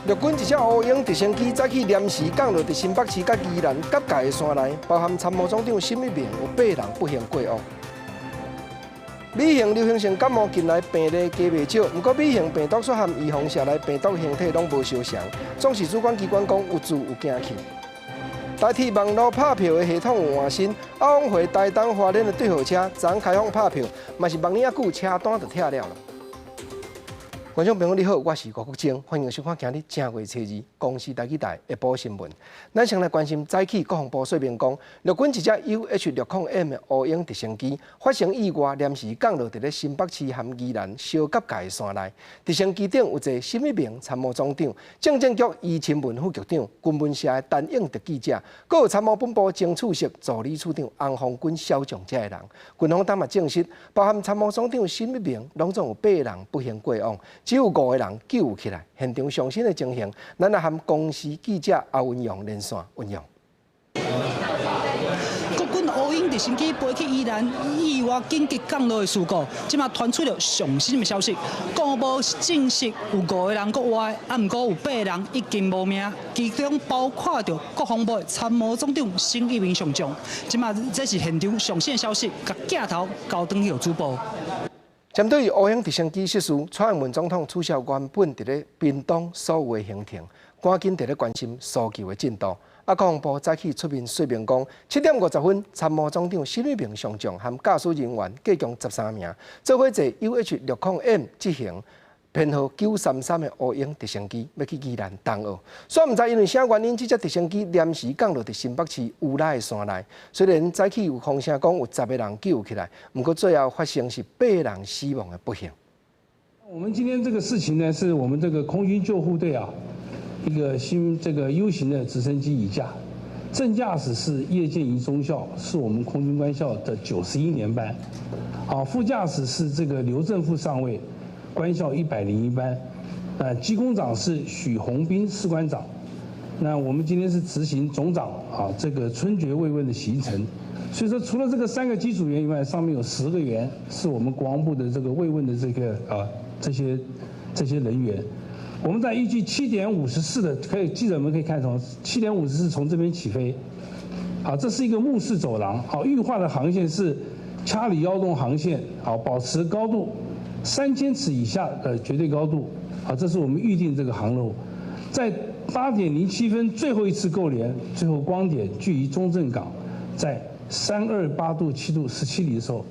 陆军一只乌鹰直升机早起临时降落伫新北市甲宜兰甲界的山内，包含参谋总长沈一鸣有8人不幸过往。美型流行性感冒近来病例加袂少，不过美型病毒所含预防下来病毒形态拢无相像，总是主管机关讲有助有惊气。台铁网络拍票的系统有换新，阿往回台东花莲的对号车昨开放拍票，嘛是望年仔久车单就拆了。观众朋友你好，我是郭国正，欢迎收看今日正月初二公视台记台下晡新闻。咱先来关心早起国防部说明讲，陆军一只 UH-60M 的乌鹰直升机发生意外，临时降落伫咧新北市含宜兰小甲界的山内。直升机顶有坐沈一鸣参谋总长、政治局余亲文副局长、军文社的陈应德记者，阁有参谋本部曾处室助理处长洪峰军小将这个人。军方当嘛证实，包含参谋总长沈一鸣，拢总有8人不幸过往。只有5个人救起来，现场上新的情形，咱来和公司记者阿文阳连线运用。国军乌鹰直升机飞去宜兰意外紧急降落的事故，即马传出了上新的消息，国防部证实有5个人国外，啊，毋过有8人已经无命，其中包括着国防部参谋总长沈一鸣上将。即马这是现场上新的消息，甲镜头交转去主播。针对乌鹰直升机失事，蔡英文总统取消原本伫咧屏东所有的行程，赶紧伫咧关心搜救的进度。国防部早起出面说明讲，7点50分，参谋总长沈一鸣上将和驾驶人员计共13名，做伙坐 UH-60M 执行编号933的乌鹰直升机要去宜兰东澳。虽然毋知因为啥原因，这只直升机临时降落伫新北市乌来的山内。虽然早起有风声讲有10个人救起来，不过最后发生是8人死亡的不幸。我们今天这个事情呢，是我们这个空军救护队啊，一个新这个 U 型的直升机已驾，正驾驶是叶剑仪中校，是我们空军官校的91年班，副驾驶是这个刘正富上尉。官校101班，机工长是许宏斌士官长。那我们今天是执行总长这个春节慰问的行程，所以说除了这个3个机组员以外，上面有10个员是我们国防部的这个慰问的这个这些人员。我们在预计7点54的，记者们可以看从7点54从这边起飞，这是一个目视走廊，预划的航线是掐里腰洞航线，保持高度3000尺以下的绝对高度，这是我们预定这个航路。在8点07分最后一次构联，最后光点距离中正港在328度7度17里的时候，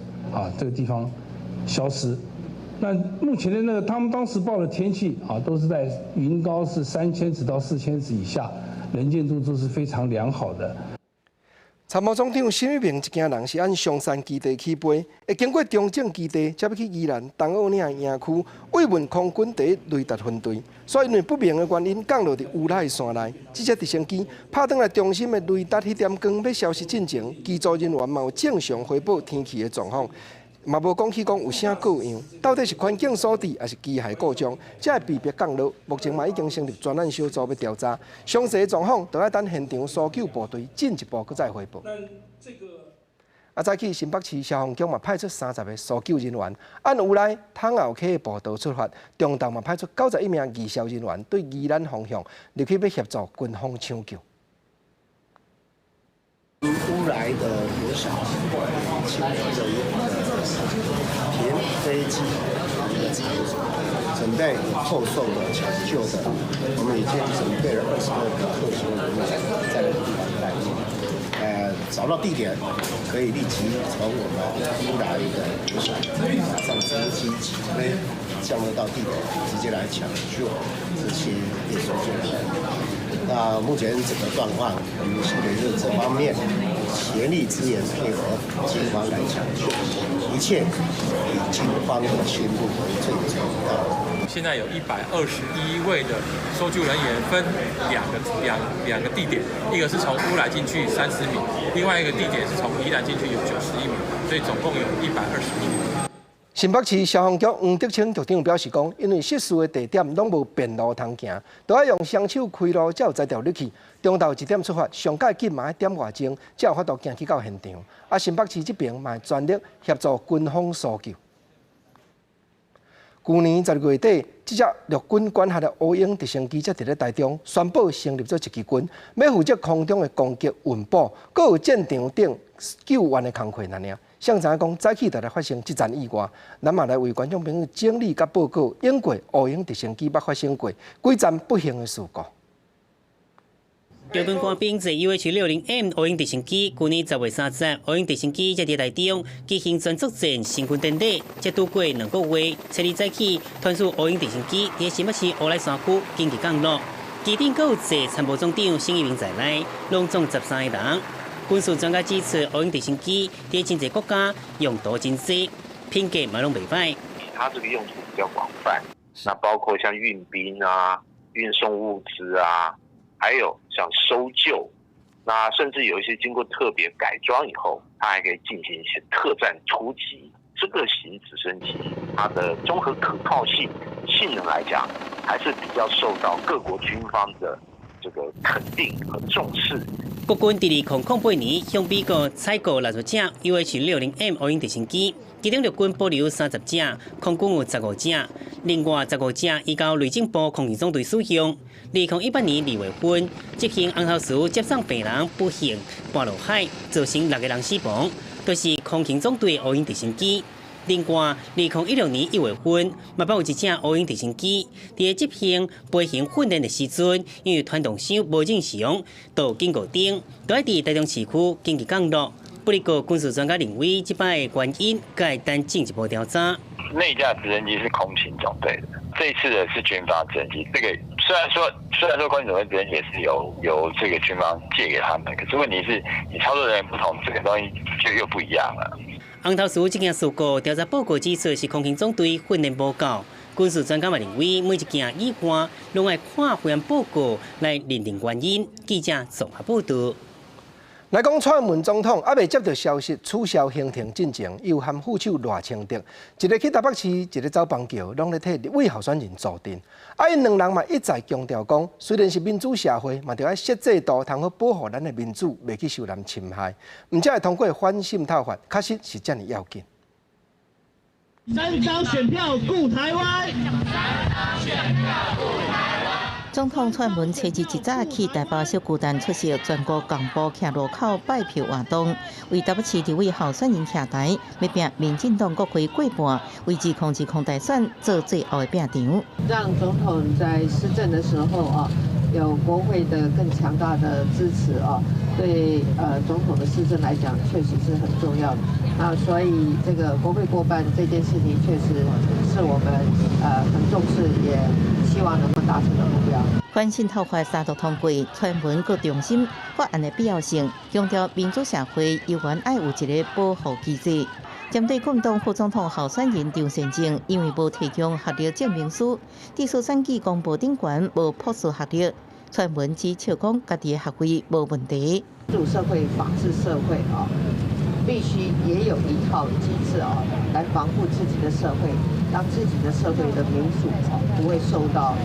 这个地方消失。那目前的那个他们当时报的天气都是在云高是3000尺到4000尺以下，能见度都是非常良好的。参谋总长沈一鸣一行人是按松山基地起飞，会经过中正基地，才要去宜兰东澳岭营区慰问空军第1雷达分队。所以因为不明的原因降落伫乌来山内，这只直升机拍转来中心的雷达迄点光要消失进前，机组人员嘛有正常回报天气的状况，嘛无讲起讲有啥各样，到底是环境所致，还是机械故障，才会被迫降落。目前嘛已经成立专案小组要调查，详细的状况就要等现场搜救部队进一步再汇报。早起新北市消防局嘛派出30个搜救人员，按乌来汤后溪的步道出发，中昼嘛派出91名义消人员对宜兰方向入去要协助军方抢救。乌来的国小请了平飞机的场所，准备后送的抢救的，我们已经准备了22个特殊人员在那个地方待命。找到地点可以立即从我们乌来的国小马上直机起飞，降落到地点，直接来抢救这些运输救援。那目前整个状况，我们新北市这方面全力支援配合警方来抢救，一切以警方的宣布为最重要。现在有121位的搜救人员，分两个地点，一个是从乌来进去30名，另外一个地点是从宜兰进去有91名，所以总共有121名。新北市消防局黄德清局长表示讲，因为失事的地点拢无便路通行，都要用双手开路才有才调入去。中昼1点出发，上届紧嘛1点外钟，才有法度行去到现场。新北市这边嘛专力协助军方搜救。去年10月底，这只陆军管辖的乌鹰直升机才伫咧台中宣布成立咗一支军，要负责空中的攻击、运补，搁有战场顶救援的工课那尔。谁知影讲早起就来发生这战意外，咱嘛来为观众朋友整理甲报告，英国乌鹰直升机捌发生过几站不幸的事故。中东官兵在 UH-60M 乌鹰直升机，去年10月30日，乌鹰直升机在台中举行全作战成军典礼，才度过2个月，7日早起，传出乌鹰直升机在新北市乌来山区紧急降落，机顶还有坐参谋总长沈一鸣在内，拢总13个人。军事专家指出，乌鹰直升机在真侪国家用途真多，品格嘛拢袂歹。它这个用途比较广泛，那包括像运兵啊、运送物资啊，还有像搜救，那甚至有一些经过特别改装以后，它还可以进行一些特战突击。这个型直升机，它的综合可靠性、性能来讲，还是比较受到各国军方的这个肯定和重视。国军伫2008年向美国采购60只 UH-60M 乌鹰直升机，其中陆军保留30只，空军有15只，另外15只移交内政部空军总队使用。2018年2月份，执行红头树接送病人不幸滑落海，造成6个人死亡，都是空军总队乌鹰直升机。另外，2016年1月份，嘛捌有一只乌鹰直升机，伫执行飞行训练的时阵，因为传动箱无正常，到警告灯，都要伫台中市区紧急降落。不过，军事专家认为，这摆的原因该等进一步调查。那架直升机是空勤总队的，这一次的是军方直升机。这个虽然说空勤总队直升机也是由这个军方借给他们，可是问题是你操作人员不同，这个东西就又不一样了。红头树这件事故调查报告指出是空军总队训练不够。军事专家嘛认为，每一件意外拢爱看会员报告来认定原因。记者综合报道。来讲，蔡英文总统还未接到消息取消行程进程，又含副手赖清德，一个去台北市，一个走邦桥，拢咧替立委候选人助阵。因两人嘛一再强调讲，虽然是民主社会，嘛着要设制度，通好保护咱的民主，袂去受人侵害。唔只会通过反渗透法，确实是这么要紧。3张选票顾台湾。总统蔡英文初日一早去台北小巨蛋出席全国干部徛路口拜票活动，为台北市立委候选人徛台，要拼民进党国会过半，为2020大选做最后的拼场。让总统在施政的时候有国会的更强大的支持对总统的施政来讲，确实是很重要的。那所以这个国会过半这件事情，确实是我们很重视，也希望能够达成的目标。反渗透法3读通过，蔡英文更重视法案的必要性，强调民主社会依然爱有一个保护机制。针对国民党副总统候选人张善政因为无提供学历证明书，地处选举公布顶悬无朴实学历，蔡英文只笑讲家己的学位无问题。民主社会、法治社会必须也有一套机制来防护自己的社会，让自己的社会的民主不会受到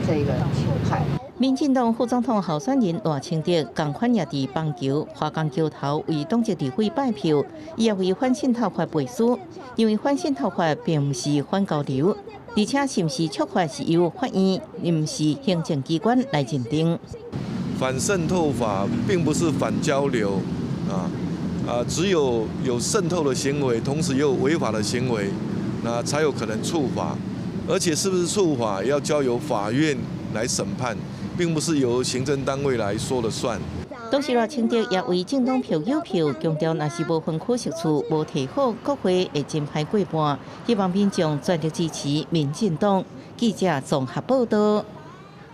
这个侵害。民进党副总统候选人赖清德同款也伫邦桥、华冈桥头为党籍立委拜票，伊也为反渗透法背书，因为反渗透法并不是反交流，而且是不是触犯是由法院，而不是行政机关来认定。反渗透法并不是反交流只有渗透的行为，同时也有违法的行为，那才有可能触法。而且是不是触法，要交由法院来审判，并不是由行政单位来说了算。当时赖清德也为政党票友票，强调若是无分区席次无提好，国会会真歹过半，希望民众全力支持民进党。记者综合报道。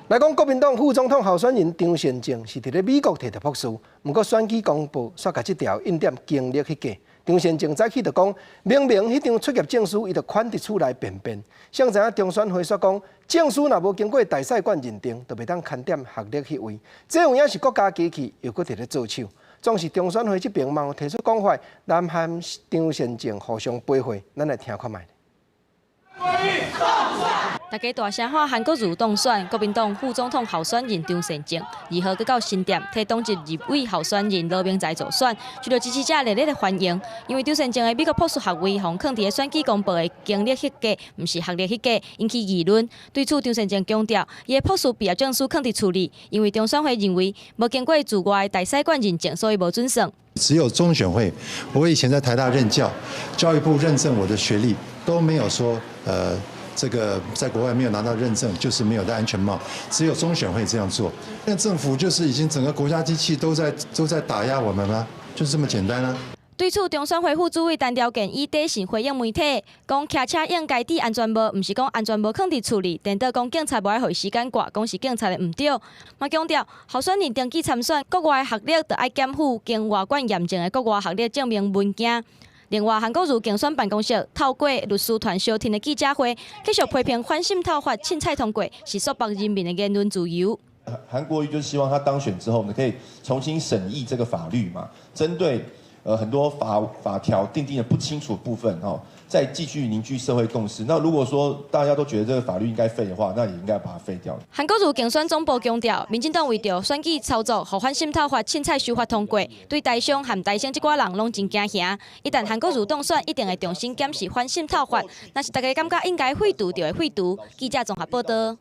来讲，国民党副总统候选人张善政是伫咧美国摕到博士，不过选举公报煞甲这条印点经历去假。张善政早起就讲，明明迄张出业证书，伊就款伫厝内便便。谁知影中选会说讲，证书若无经过大赛馆认定，就袂当勘点学历迄位。这有影是国家机器，又搁伫咧做手。总是中选会这边嘛有提出讲法，南韩张善政互相背会，咱来听看卖。大家大声喊韩国瑜当选，国民党副总统候选人张善政2号去到新店替当日立委候选人罗明才助选，受到支持者热烈的欢迎。因为张善政的美国博士学位红放伫选举公报的经历迄价，毋是学历迄价，引起议论。对此，张善政强调，伊的博士毕业证书放伫处理，因为中选会认为无经过驻外大使馆认证，所以无准算。只有中选会，我以前在台大任教，教育部认证我的学历都没有说这个在国外没有拿到认证，就是没有戴安全帽，只有中选会这样做。那政府就是已经整个国家机器都在打压我们吗？就是这么简单啊。对此，中选会副主委陈条件以底线回应媒体，讲骑车应该抵安全帽，毋是讲安全帽放伫处理，颠倒讲警察无爱互伊时间挂，讲是警察的毋对。嘛强调，候选人登记参选，国外学历就爱检附经外管验证的国外学历证明文件。另外，韩国瑜竞选办公室透过律师团小庭的记者会，继续批评反渗透法凊彩通过，是束缚人民的言论自由。韩国瑜就是希望他当选之后呢，可以重新审议这个法律嘛，针对很多法条定的不清楚的部分再继续凝聚社会共识。那如果说大家都觉得这个法律应该废的话，那也应该把它废掉。韩国瑜竞选总部强调，民进党为着选举操作，互反渗透法凊彩修法通过，对台商和台省这寡人拢真惊吓。一旦韩国瑜当选，一定会重新检视反渗透法。若是大家感觉应该废除，就会废除。记者综合报道。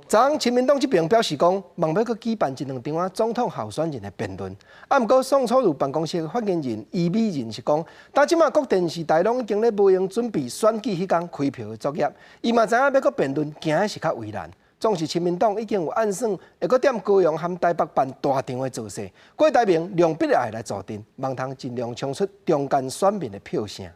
昨昏，亲民党这边表示讲，望要搁举办1-2场总统候选人的辩论。啊，不过宋楚瑜办公室的发言人伊美人是讲，但即马各电视台拢已经咧无用准备选举迄天开票的作业，伊嘛知影要搁辩论，惊的是较为难。总是亲民党已经有暗算，会搁踮高雄和台北办大场的造势，郭台铭量必爱来坐镇，望通尽量冲出中间选民的票声。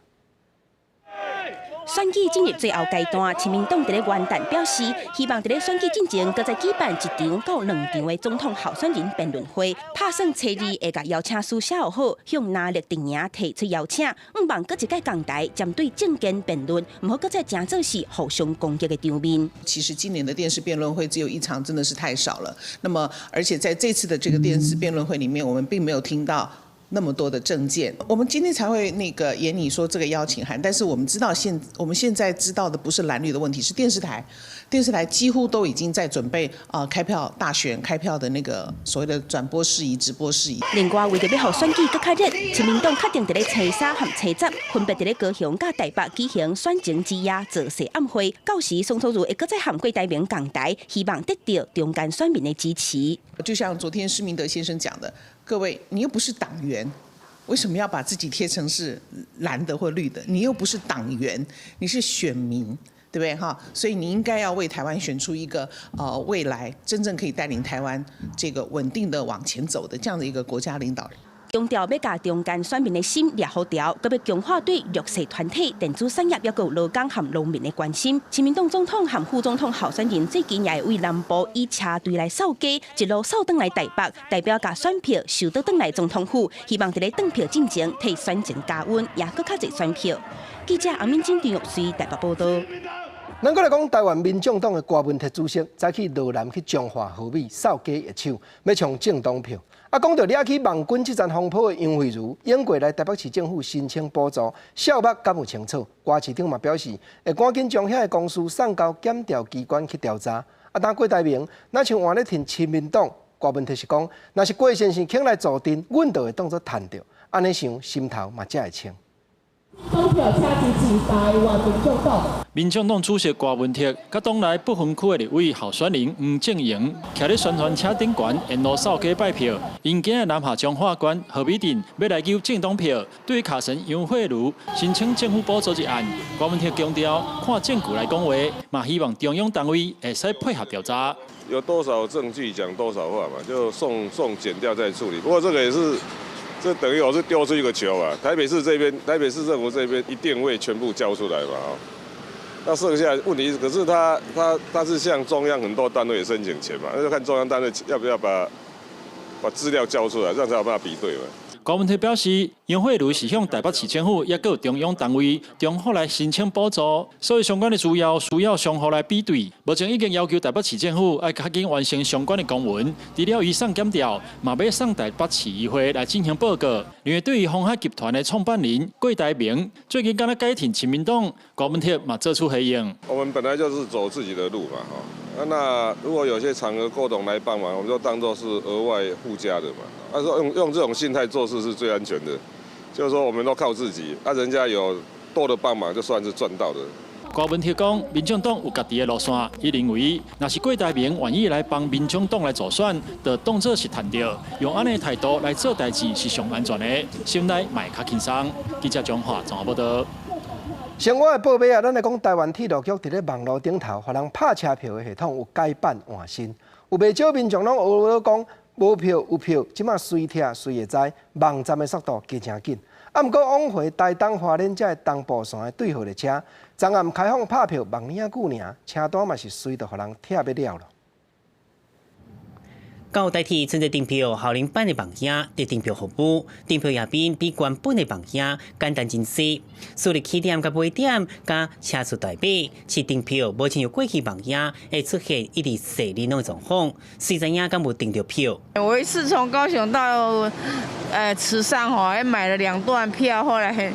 选举进入最后阶段，亲民党伫咧元旦表示，希望伫咧选举进前，搁再举办1场到2场的总统候选人辩论会。打算初2会甲邀请书写好，向哪力阵营提出邀请，毋望搁一届港台针对政见辩论，毋好搁再真做是互相攻击的场面。其实今年的电视辩论会只有1场，真的是太少了。那么，而且在这次的这个电视辩论会里面，我们并没有听到那么多的政见，我们今天才会演你说这个邀请函，但是我们知道我们现在知道的不是蓝绿的问题，是电视台几乎都已经在准备开票大选开票的那个所谓的转播事宜、直播事宜。另外，为着要让选举更较热，亲民党确定伫咧初3和初10分别伫咧高雄甲台北举行选情之夜造势暗会，到时宋楚瑜会搁再和郭台铭港台，希望得到中间选民的支持。就像昨天施明德先生讲的，各位，你又不是党员，为什么要把自己贴成是蓝的或绿的？你又不是党员，你是选民，对不对哈？所以你应该要为台湾选出一个未来真正可以带领台湾这个稳定的往前走的这样的一个国家领导人。强调要甲中间选民的心抓好调，特别强化对弱势团体、电子产业也有劳工和农民的关心。亲民党总统和副总统候选人最近也会为南部以车队来扫街，一路扫回来台北，代表甲选票收到回来总统府，希望伫咧登票进前替选情加温，也搁较侪选票。记者阿敏、金张玉随台北报道。咱过来讲，台湾民众党的郭文铁主席早起罗南去彰化和美扫街一手，要抢政党票。啊，讲到掠去网军这站风波的杨惠如，英过来台北市政府申请补助，小目敢有清楚？郭市长嘛表示，会赶紧将遐个公司送到检调机关去调查。啊，但郭台铭那像换咧挺亲民党，郭文铁是讲，若是郭先生肯来坐镇，阮就会当作赚着。安尼想，心头嘛才会清。投票车支持台湾民众党。民众党主席郭文铁，甲党内不分区的立委候选人黄正营，徛咧宣传车顶悬沿路扫街拜票。因今日南下彰化县何美镇要来求政党票，对于卡神杨惠如申请政府补助一案，郭文铁强调，看证据来讲话，嘛希望中央单位会使配合调查。有多少证据讲多少话嘛，就送检调再处理。不过这个也是。这等于我是丢出一个球啊！台北市政府这边一定会全部交出来嘛，那剩下问题是，可是他是向中央很多单位申请钱嘛，那就看中央单位要不要把资料交出来，这样才有办法比对嘛。高文特表示，杨惠如是向台北市政府也有中央单位中府来申请补助，所以相关的资料需要双方来比对。目前已经要求台北市政府要赶紧完成相关的公文，除了以上检调，嘛要送台北市议会来进行报告。另外，对于鸿海集团的创办人郭台铭，最近刚才改挺亲民党，高文特嘛做出回应。我们本来就是走自己的路嘛，那如果有些场合郭董来帮忙，我们就当作是额外附加的嘛。说用这种心态做事是最安全的，就是说我们都靠自己，人家有多的帮忙，就算是赚到的。高文特讲，民众党有家己的路线，伊认为，若是郭台铭愿意来帮民众党来助选，就当作是谈着，用安尼态度来做代志是上安全的，心内卖较轻松。记者张华综合报道。生活的报马啊，咱来讲台湾铁路局伫咧网络顶头，互人拍车票的系统有改版换新，有袂少民众拢学了讲无票有票，即马随听随会知，网站的速度加诚紧。啊，毋过往回台东花莲这东部线的对号列车，昨暗开放拍票，望领久尔，车单嘛是随着互人拆要了了。到代替存在订票效能版的网页的订票服务，订票页面比原本的网页简单真细，输入起点、甲尾点、甲车速代码，是订票目前有过去网页会出现一直细哩的状况，谁知影敢无订到票？我一次从高雄到池上还买了2段票，后来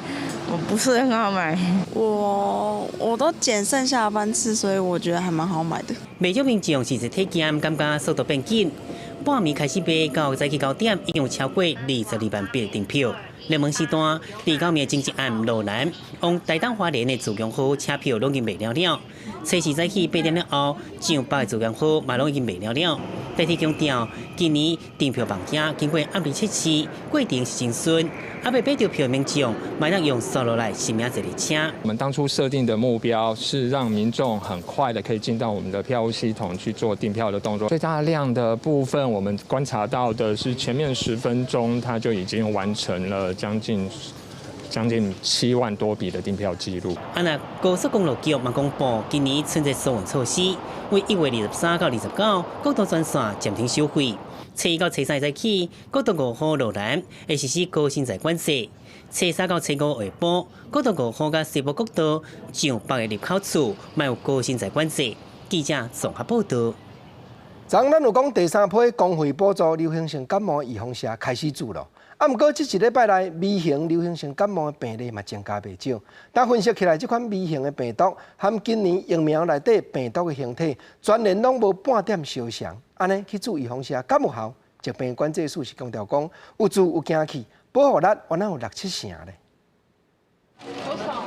我不是很好买。我都捡剩下的班次，所以我觉得还蛮好买的。不少民众是体检，感觉速度变紧。半暝开始卖，到早起9点，已经有超过22万笔订票。热门时段，第9名经济案罗兰，往台东花莲的自强号车票拢已经卖了了。初时早起8点了后，上北的自强号嘛拢已经卖了了。代替强调，今年订票网页经过暗地测试，过程是真顺。还未买到票的民众，买当用速度来申请这列车。我们当初设定的目标是让民众很快的可以进到我们的票务系统去做订票的动作。最大量的部分，我们观察到的是前面10分钟，它就已经完成了将近7万多笔的订票记录。高速公路局嘛公布，今年春节疏运措施，为1月23到29，国道专线暂停收费。初1到初3早起，国道5号路南会实施高薪载管制；初3到初5下晡，国道5号甲西部国道上北的入口处，嘛有高薪载管制。记者综合报道。昨咱有讲第3批公费补助流行性感冒预防针开始注了，毋过这一礼拜来微型流行性感冒的病例嘛增加袂少。但分析起来，这款微型的病毒和今年疫苗内底病毒的形体，全然拢无半点相像。安尼去注预防针敢有效？疾病管制署是强调讲，有助有惊气，保护力原来有6-7成咧。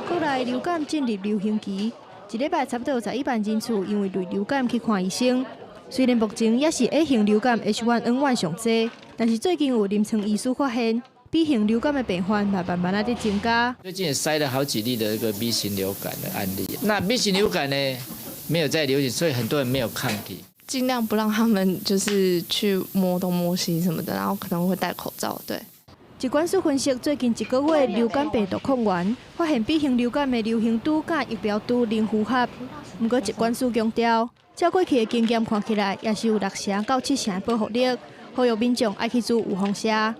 国内流感进入流行期，一礼拜差不多11万人次因为类流感去看医生。虽然目前也是 A 型流感 H1N1 上济，但是最近有临床医师发现 B 型流感的病患慢慢在增加。最近也筛了好几例的一个 B 型流感的案例。那 B 型流感呢，没有在流行，所以很多人没有抗体。尽量不让他们就是去摸东摸西什么的，然后可能会戴口罩。对。疾管署分析最近1个月流感病毒抗原，发现 B 型流感的流行度甲疫苗度零符合。不过疾管署强调，照过去的经验看起来，也是有6成到7成的保护力，呼吁民众爱去注预防针。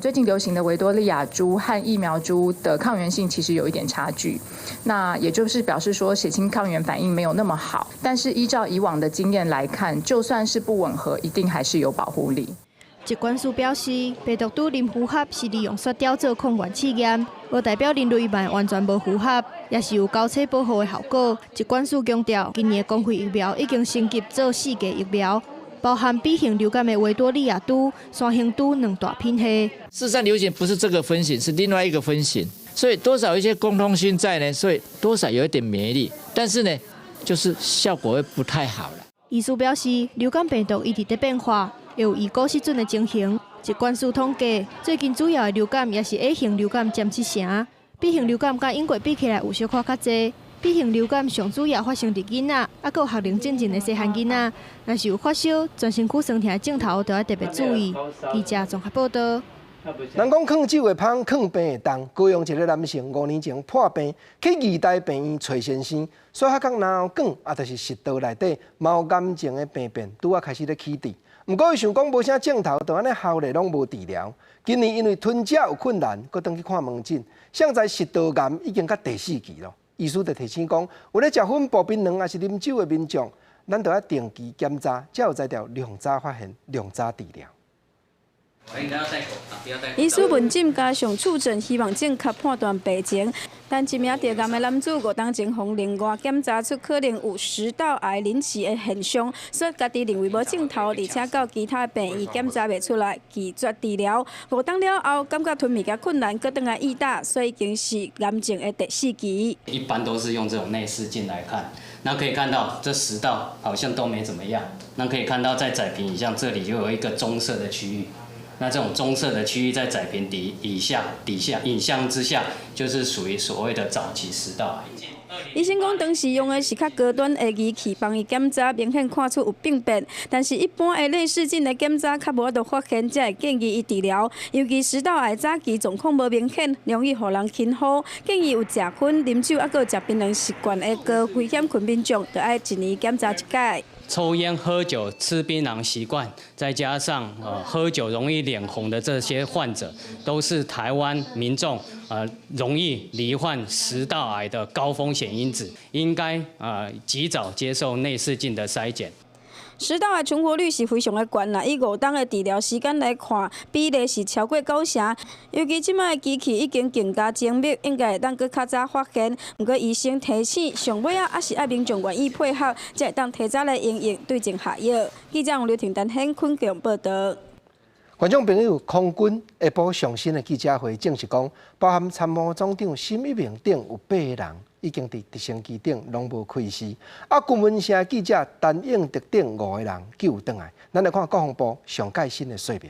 最近流行的维多利亚株和疫苗株的抗原性其实有一点差距，那也就是表示说血清抗原反应没有那么好。但是依照以往的经验来看，就算是不吻合，一定还是有保护力。疾管署表示，病毒度零符合是利用雪条做抗原试验，无代表人类版完全无符合，也是有高测保护的效果。疾管署强调，今年的公费疫苗已经升级做4价疫苗。包含 B 型流感的维多利亚株、3型株2大品系。事实上，流行不是这个分型，是另外一个分型，所以多少有一些共通性在呢，所以多少有一点免疫力，但是呢，就是效果会不太好了。医师表示，流感病毒一直在变化，有以高细菌的情形。疾管署统计，最近主要的流感也是 A 型流感占7成 ，B 型流感甲英国比起来有小可较济。B 型流感上主要发生伫囡仔，还有学龄进前的细汉囡仔，若是有发烧、全身躯酸痛的症头，都要特别注意。记者综合报道。人讲囥酒的芳，囥病的重。高雄一个男性5年前破病，去义大病院找先生，所以较讲然后讲，就是食道内底毛感情的病变，拄啊开始咧起治。不过伊想讲无啥镜头，就安尼效力拢无治疗。今年因为吞食有困难，搁登去看门诊，现在食道癌已经到第4期了。医师就提醒讲，有咧食粉、薄冰卵还是啉酒的民众，咱就要定期检查，才有才调量早发现、量早治疗。医师问诊加上触诊，希望正确判断病情。但一名得癌的男子5天前从另外检查出可能有食道癌引起的现象，说家己认为无镜头，而且到其他病院检查袂出来，拒绝治疗。5天了后，感觉吞物件困难，搁回来医大，所以已经是癌症的第4期。一般都是用这种内视镜来看，那可以看到这食道好像都没怎么样，那可以看到在窄屏以上这里就有一个棕色的区域。那这种棕色的区域在窄屏底下影像之下，就是属于所谓的早期食道癌。医生讲，当时用的是较高端的仪器帮伊检查，明显看出有病变。但是，一般的内视镜的检查较无法度发现，才会建议伊治疗。尤其食道癌早期状况无明显，容易互人轻忽。建议有食薰、啉酒，还有食槟榔习惯的高危险群民众，就要1年检查1届。抽烟、喝酒、吃槟榔习惯，再加上喝酒容易脸红的这些患者，都是台湾民众容易罹患食道癌的高风险因子，应该及早接受内视镜的筛检。食道癌存活率是非常的高啦，以5天的治疗时间来看，比例是超过90%。尤其即摆的机器已经更加精密，应该会当搁较早发现。不过医生提醒，上尾还是要民众愿意配合，才会当提早来应用对症下药。记者王刘婷、陈显坤强报道。观众朋友，空军下晡上新的记者会证实讲，包含参谋总长沈一鸣等有8个人，已经伫直升机顶拢无开死。军文社记者单应特等5个人救回来。咱来看国防部上盖新的说明。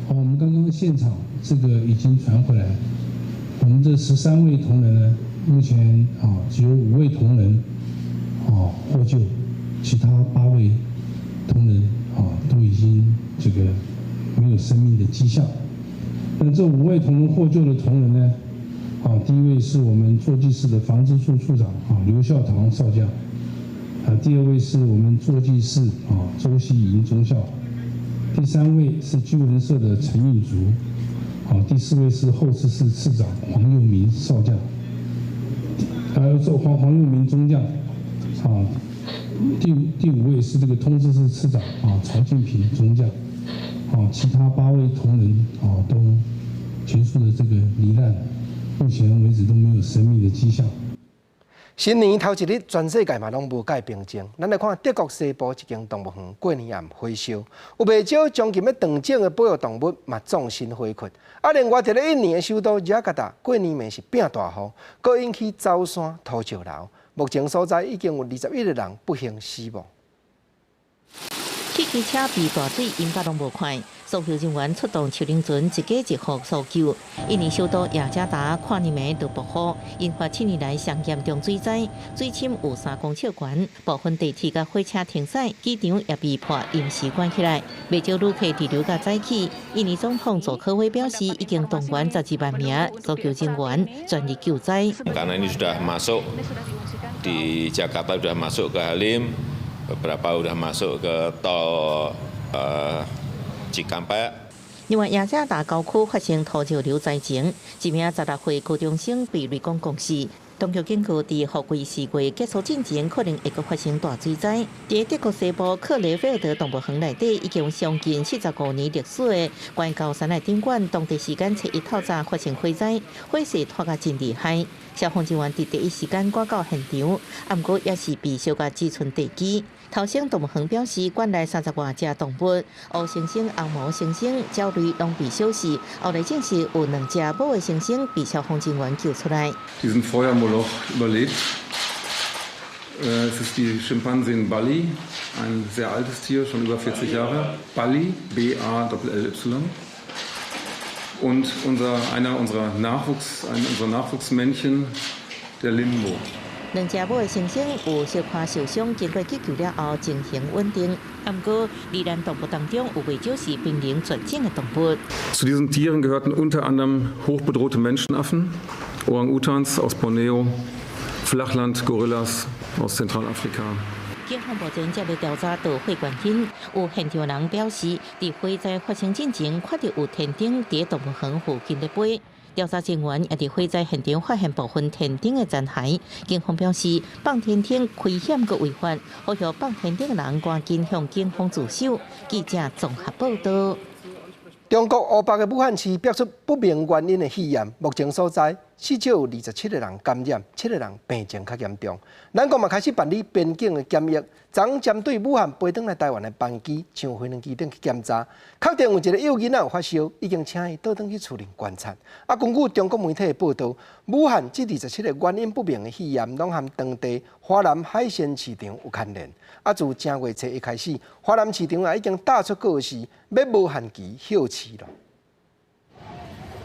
我们刚刚现场这个已经传回来，我们这13位同仁呢，目前只有5位同仁获救，其他8位同仁都已经这个没有生命的迹象。那这5位同仁获救的同仁呢，第一位是我们座机室的防治处处长刘孝堂少将，第2位是我们座机室周希莹中校，第3位是军文社的陈运竹，第4位是后事室次长黄佑明少将，还有黄佑明中将，第5位是这个通知室次长曹进平中将，其他8位同仁都全数的这个罹难，目前为止都没有生命的迹象。新年头1日，全世界嘛拢无改平静。咱来看德国西部一间动物园过年夜火烧，有不少将近要断种的保育动物嘛葬身火窟。另外，伫咧印尼的首都雅加达，过年暝是变大雨，搁引起走山土石流。目前所在已经有21个人不幸死亡。汽机车被大水引发拢无快，搜救人员出动手铃船一家一户搜救。印尼首都雅加达跨年暝就暴雨，引发7年来上严重水灾，水深有3公尺悬，部分地铁甲火车停驶，机场也被迫临时关起来。未少旅客滞留甲早起。印尼总统佐科威表示，已经动员12万名搜救人员全力救灾。Karena ini sudah masuk di Jakarta sudah masuk ke Halim. Beberapa udah masuk ke tol Cikampek。另外，雅加达郊区发生土石流灾情，一名16岁高中生被雷公攻死。当局警告，伫雨季4月结束之前，可能会阁发生大水灾。伫德国西部克雷菲尔德动物园内底，已经有将近75年历史的关高山内宾馆，当地时间7日透早发生火灾，火势拖甲真厉害。消防人员伫第一时间赶到现场，不过也是被烧甲只剩地基。头先动物园表示，馆内30多只动物，黑猩猩、红毛猩猩、鸟类拢被烧死。后来证实有2只母的猩猩被消防人员救出来。Diesen Feuermoloch überlebt. Es ist die Schimpansin Bali, ein sehr altes Tier, schon über 40 Jahre. Bali, B-A-L-L-Y. Und einer unserer Nachwuchsmännchen, der Limbo. 2只母的猩猩有小可受伤，经过急救了后情形稳定。不过，罹难动物当中有未少是濒临绝种的动物。Zu diesen Tieren gehörten unter anderem hochbedrohte Menschenaffen, Orang-Utans aus Borneo, Flachland-Gorillas aus Zentralafrika. 警方目前正在调查导火原因。有现场人表示，伫火灾发生之前，看到有天顶伫动物园附近咧飞。调查人员也伫火灾现场发现部分天顶的残骸。警方表示，放天顶危险佮违法，呼吁放天顶的人赶紧向警方自首。记者综合报道。中国湖北的武汉市爆出不明原因的肺炎，目前所在至少有27个人感染，7个人病情较严重。咱国嘛开始办理边境的检疫，昨针对武汉飞转来台湾的班机上飞机顶去检查，确定有一个幼囡仔有发烧，已经请伊倒转去厝里观察。根据中国媒体的报道，武汉这27个原因不明的肺炎，拢和当地华南海鲜市场有牵连。自正月初一开始，华南市场也已经打出告示，要无限期休市了。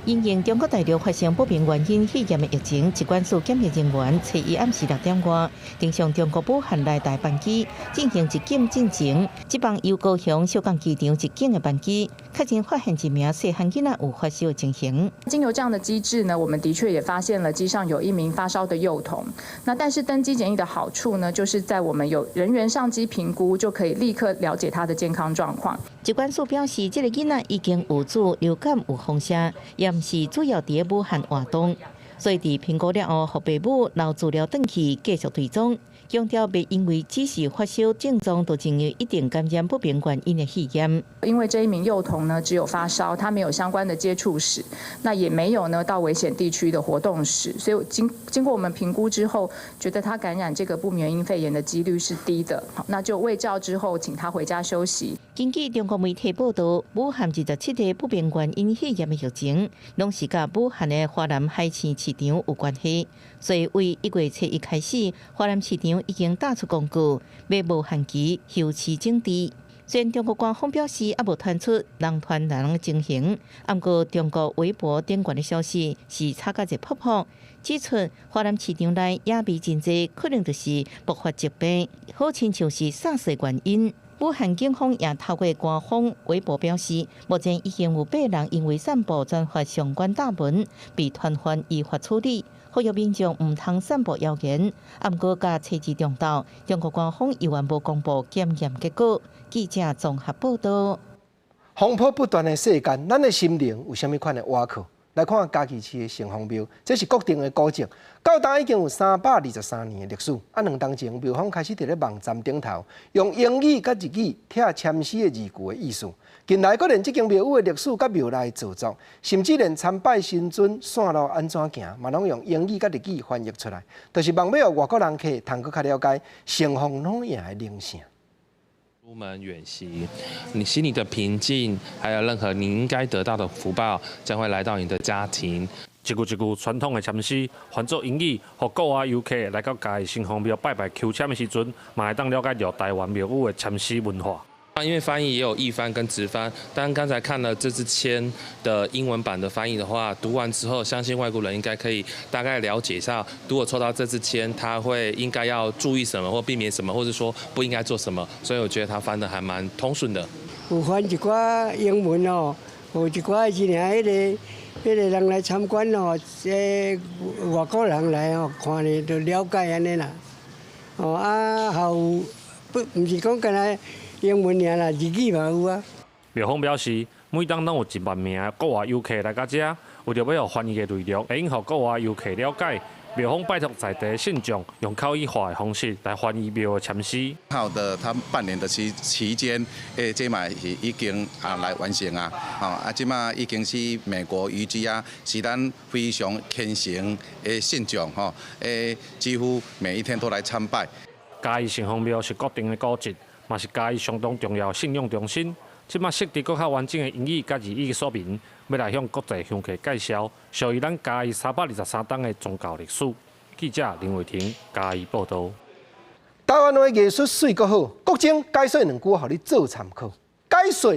因应中国大陆发生不明原因肺炎的疫情，疾管署检疫人员初一暗时6点外，登上中国武汉来台班机进行一检进程。这帮由高雄小港机场入境的班机，确诊发现一名细汉囡仔有发烧的情形。经由这样的机制呢，我们的确也发现了机上有一名发烧的幼童。那但是登机检疫的好处呢，就是在我们有人员上机评估，就可以立刻了解他的健康状况。疾管署表示，这个囡仔已经有主流感有风险，也毋是主要伫武汉活动，所以伫评估了后，互父母留资料登去继续追踪。强调别因为只是发烧症状，就进入一定感染不明原因的肺炎。因为这一名幼童呢，只有发烧，他没有相关的接触史，那也没有呢到危险地区的活动史，所以经过我们评估之后，觉得他感染这个不明原因肺炎的几率是低的。好，那就卫教之后，请他回家休息。根据中国媒体报道，武汉27个不明原因肺炎的疫情，拢是甲武汉的华南海鲜市场有关系。所以，为1月初一开始，华南市场已经打出公告，要无限期休市整治。虽然中国官方表示也无传出人传人的情形，不过中国微博顶悬的消息是炒甲一泡泡，指出华南市场内野味真济，可能就是爆发疾病，好亲像是SARS原因。武汉警方也透过官方微博表示，目前已经有8人因为散布转发相关大文，被传唤依法处理。呼吁民众唔通散布谣言。不过，甲初二中昼，中国官方依然无公布检验结果。记者综合报道。风波不断的世间，咱的心灵有啥物款的挖苦？来看嘉义市的城隍庙，这是固定的古迹，到今已经有323年的历史。2当前，庙方开始伫咧网站顶头，用英语甲日语贴签诗的字句的意思。近来，佫连这间庙宇的历史甲庙内造作，甚至连参拜神尊线路安怎行，嘛拢用英语甲日语翻译出来，就是望要外国人客通佫较了解城隍老爷的灵性。出门远行，你心里的平静，还有任何你应该得到的福报，将会来到你的家庭。一句一句传统的签诗，换作英语，互国外游客来到嘉义城隍庙拜拜求签的时阵，嘛会当了解到台湾庙宇的签诗文化。因为翻译也有译翻跟直翻，但刚才看了这支签的英文版的翻译的话，读完之后，相信外国人应该可以大概了解一下，如果抽到这支签，他会应该要注意什么，或避免什么，或者说不应该做什么，所以我觉得他翻的还蛮通顺的。有翻一寡英文哦，有一寡是俩迄个人来参观哦，外国人来哦，看咧就了解安尼啦。哦不是讲干来。英文尔啦，日语嘛有啊。庙方表示，每当拢有1万名国外游客来到这，为着要翻译的内容，会用互国外游客了解。庙方拜托在地信众用口语化的方式来翻译庙的签诗。好的，他半年的期间，这嘛是已经来完成啊，这嘛已经是美国渔居啊，是咱非常虔诚的信众几乎每一天都来参拜。嘉义城隍庙是固定的古迹。嘛是嘉义相当重要信用中心，即马设置更较完整的英语甲日语说明，要来向国际乡客介绍属于咱嘉义323档的宗教历史。记者林伟霆嘉义报道。台湾的艺术水阁好，国政解说2句，互你做参考。解说，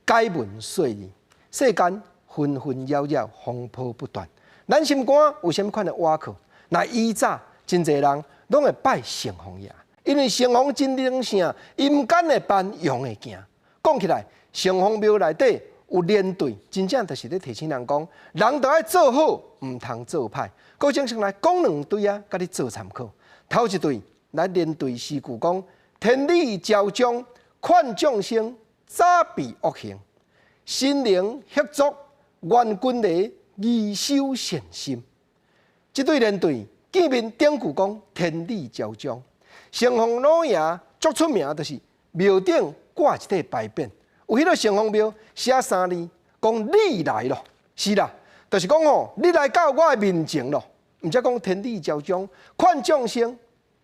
解文说理，世间纷纷扰扰，风波不断。咱心肝有啥物款的挖苦？那以早真侪人拢会拜城隍爷。因为城隍真灵性，阴间的班阳会行。讲起来，城隍庙内底有连队，真正就是咧提醒人讲，人都爱做好，唔通做歹。古正上来讲2队啊，甲你做参考。头一队来连对诗句讲：天理昭彰，劝众生早避恶行；心灵协作，愿君礼，宜修善心。这对连对见面典句讲：天理昭彰。城隍老爷足出名，就是庙顶挂一块牌匾，有迄个城隍庙写3字，讲你来咯。是啦，就是讲吼，你来到我的面前咯。毋则讲天理昭彰，劝众生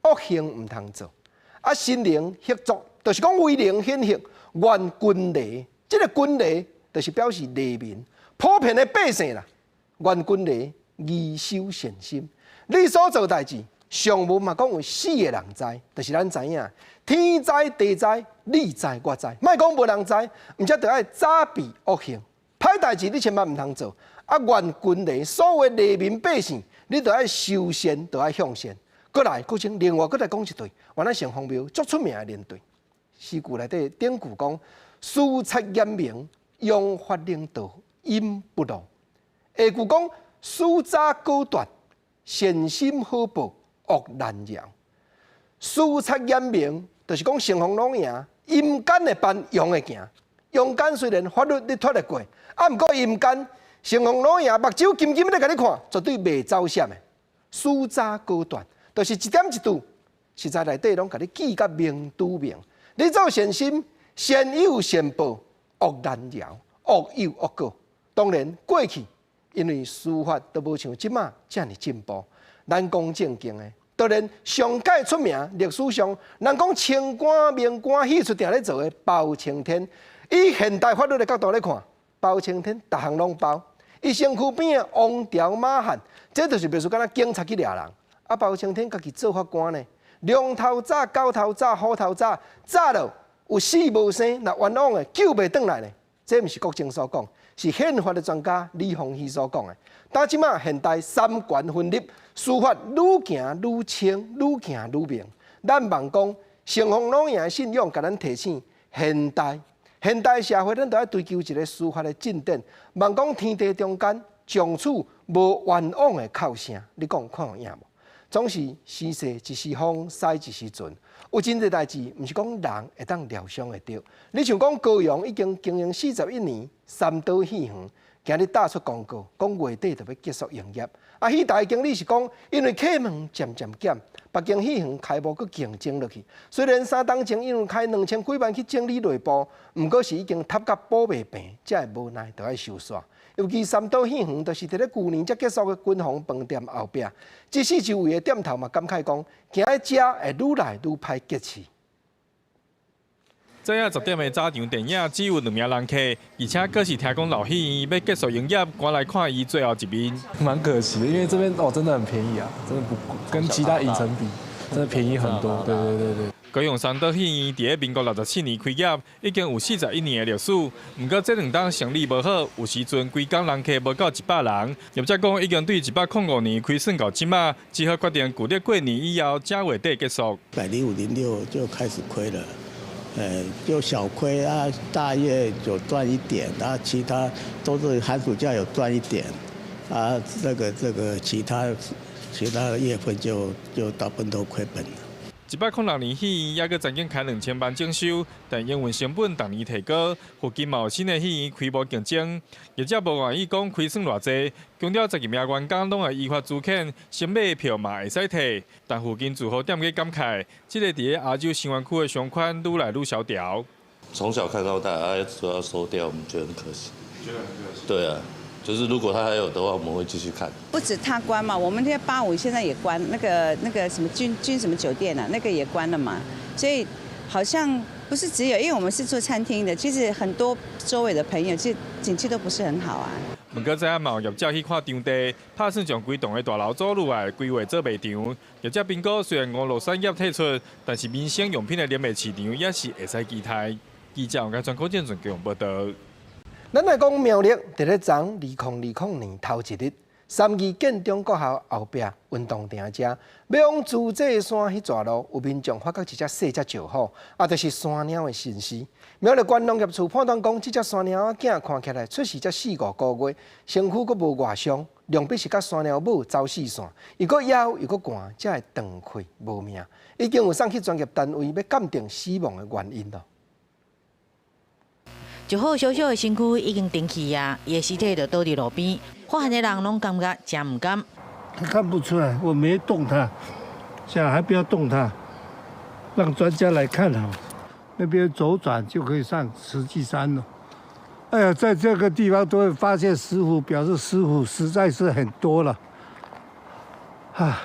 恶行毋通做。啊，心灵协作，就是讲为灵显赫，愿君礼。这个君礼，就是表示利民，普遍的百姓啦。愿君礼，宜修善心。你所做代志，上文嘛讲有4个人知，就是咱知影，天知地知，你知我知。莫讲无人知，毋则着爱早避恶行。歹代志你千万毋通做。啊，愿君礼，所有利民百姓。你着爱修善，着爱向善。过来，另外来讲一对，原来城隍庙足出名的连对。诗句内底典句讲：私策严明，用法领导，阴不露。下句讲：私诈高断，善心好报，恶难饶。私策严明，就是讲城隍老爷阴间的办用会行。阳间虽然法律你脱得过，啊，毋过阴间。城隍老爷目睭金金咧，甲你看，绝对袂走闪的。私诈高断，就是一点一度，实在内底拢甲你记甲明拄明。你做善心，善有善报，恶难饶，恶有恶果。当然，过去因为司法都无像即马遮尔进步，咱讲正经的，当然上界出名，历史上人讲清官明官戏出定咧做的包青天，以现代法律的角度来看，包青天逐项拢包。伊身躯边的王朝马汉，这就是譬如敢若警察去抓人，啊包青天家己做法官呢，龙头早、狗头早、虎头早，早了有死无生，那冤枉的救袂转来呢？这毋是国情所讲，是宪法的专家李鸿禧所讲的。但即马现代三权分立，司法愈行愈清，愈行愈明。咱望讲城隍老爷的信仰，甲咱提醒现代社会，咱都要追求一个司法的进展。望讲天地中间，从此无冤枉的哭声。你讲看有影无？总是时势一时风，势一时阵。有真侪代志，毋是讲人会当疗伤会着。你像讲高阳已经经营41年，三岛戏园，今日打出广告，讲月底就要结束营业。啊，戏台经理是讲，因为客门渐渐减。北京戏园开幕，佫竞争落去。虽然3档前因为开2000几万去整理内部，毋过是已经塌甲保袂平，才会无奈就爱收煞。尤其三岛戏园，就是伫咧去年才结束的君鸿饭店后壁，即使周围的店头嘛感慨讲，行喺遮会愈来愈歹结市。昨夜10点的早场电影只有2名人客，而且佫是听讲老戏院要结束营业，赶来看伊最后一面。蛮可惜的，因为这边真的很便宜啊，真的不跟其他影城比，真的便宜很多。对。高雄三岛戏院伫咧民国67年开业，已经有41年的历史。不过这2档生意无好，有时阵规工人客无到100人。业者讲已经对105年亏损到即马，只好决定旧历过年以后，正月底结束。105、06就开始亏了。就小亏啊，大月有赚一点，然后其他都是寒暑假有赚一点，啊，这个其他的月份就大部分都亏本了。 106年戏院也阁曾经开2000万整修，但营运成本逐年提高，附近嘛有新的戏院开幕竞争，业者无愿意讲亏损偌济，强调12名员工拢会依法资遣，新买的票嘛会使退。但附近住户店家感慨，这个伫咧亚洲新园区的商圈愈来愈萧条。从小看到大，说要收掉，我们觉得很可惜。觉得很可惜。对啊。 就是如果他还有的话，我们会继续看。不止他关嘛，我们这些85现在也关，那个什么君什么酒店啊，那个也关了嘛。所以好像不是只有，因为我们是做餐厅的，其实很多周围的朋友其实景气都不是很好啊。不过在嘛有业者去看场地，打算将规栋的大楼做落来，规划做卖场。业者评估虽然5、6产业退出，但是民生用品的联卖市场也是会使期待。记者黄家全、柯建顺给我们报道。 咱来讲苗栗，伫咧昨2020年头一日，3期建中国校后壁运动场遮，要往自济山迄段路，有民众发觉一只细只石虎，就是山鸟的身尸。苗栗县农业处判断讲，这只山鸟仔囝看起来出世才4、5个月，身躯阁无外伤，量必是甲山鸟母走四线，又搁枵又搁寒，才会断气无命。已经有送去专业单位要鉴定死亡的原因了。就好小小的身躯已经停气啊，伊的尸体就倒伫路边，发现的人拢感觉真唔甘。他看不出来，我没动它，想还不要动它，让专家来看好。那边左转就可以上慈济山了。哎呀，在这个地方都会发现石虎，表示石虎实在是很多了。唉，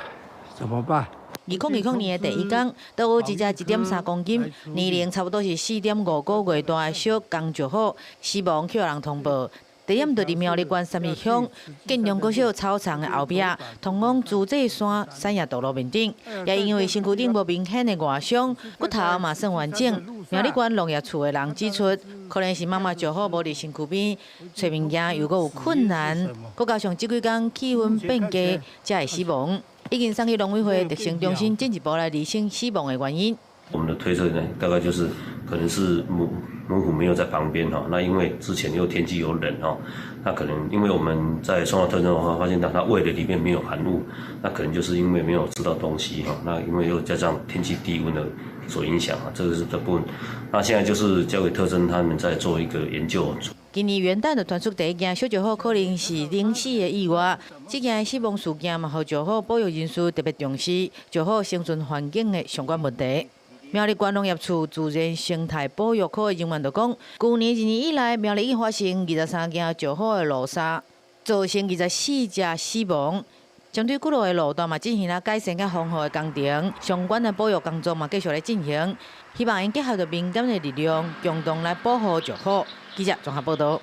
怎么办2020年的第一天，倒有一只1.3公斤、年龄差不多是4.5个月大的小公石虎死亡，去人通报。地点就伫苗栗县三义乡建良国小操场的后壁，通往自治山产业道路面顶。也因为身躯顶无明显的外伤，骨头嘛算完整。苗栗县农业处的人指出，可能是妈妈石虎无伫身躯边，找物件又搁有困难，搁加上这几天气温变低，才会死亡。已经送去农委会特生中心进一步来厘清死亡的原因。我们的推测呢，大概就是可能是母虎没有在旁边哈，那因为之前又天气有冷哈，那可能因为我们在送到特征的话，发现到它胃的里面没有含物，那可能就是因为没有吃到东西哈，那因为又加上天气低温的所影响啊，这个是这部分。那现在就是交给特征他们在做一个研究。今年元旦就传出第一件小石虎可能是冷死的意外，这件死亡事件嘛，让石虎保育人士特别重视石虎生存环境的相关问题。苗栗县农业处自然生态保育科的人员就讲，去年1年以来，苗栗已发生23件石虎的路杀，造成24只死亡。针对几路的路段嘛，进行了改善甲防护的工程，相关的保育工作嘛继续来进行，希望因结合着民间的力量，共同来保护石虎。记者综合报道。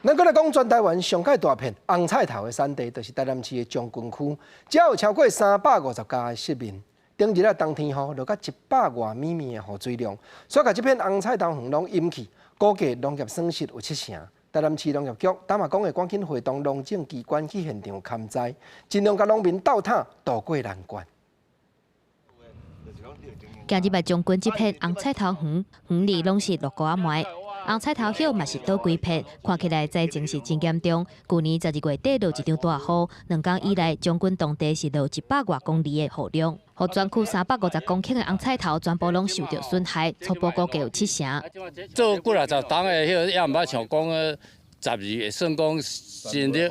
咱搁来讲，全台湾上界大片红菜头的产地，就是台南市的将军区，只有超过350家的失明。顶日啊，冬天落甲100外米米的雨水量，所以甲这片红菜头园拢淹去，估计农业损失有7成。台南市农业局打马讲会赶紧会动农政机关去现场勘灾，尽量甲农民斗塔渡过难关。今日将军这片红菜头园里拢是落瓜糜。红菜头叶嘛是倒几片，看起来灾情是真严重。去年12月底落一场大雨，2天以来，将军当地是落100多公里的雨量，互全区350公顷的红菜头全部拢受到损害，初步估计有7成。做几啊十档的，迄也毋捌像讲12会算讲新历，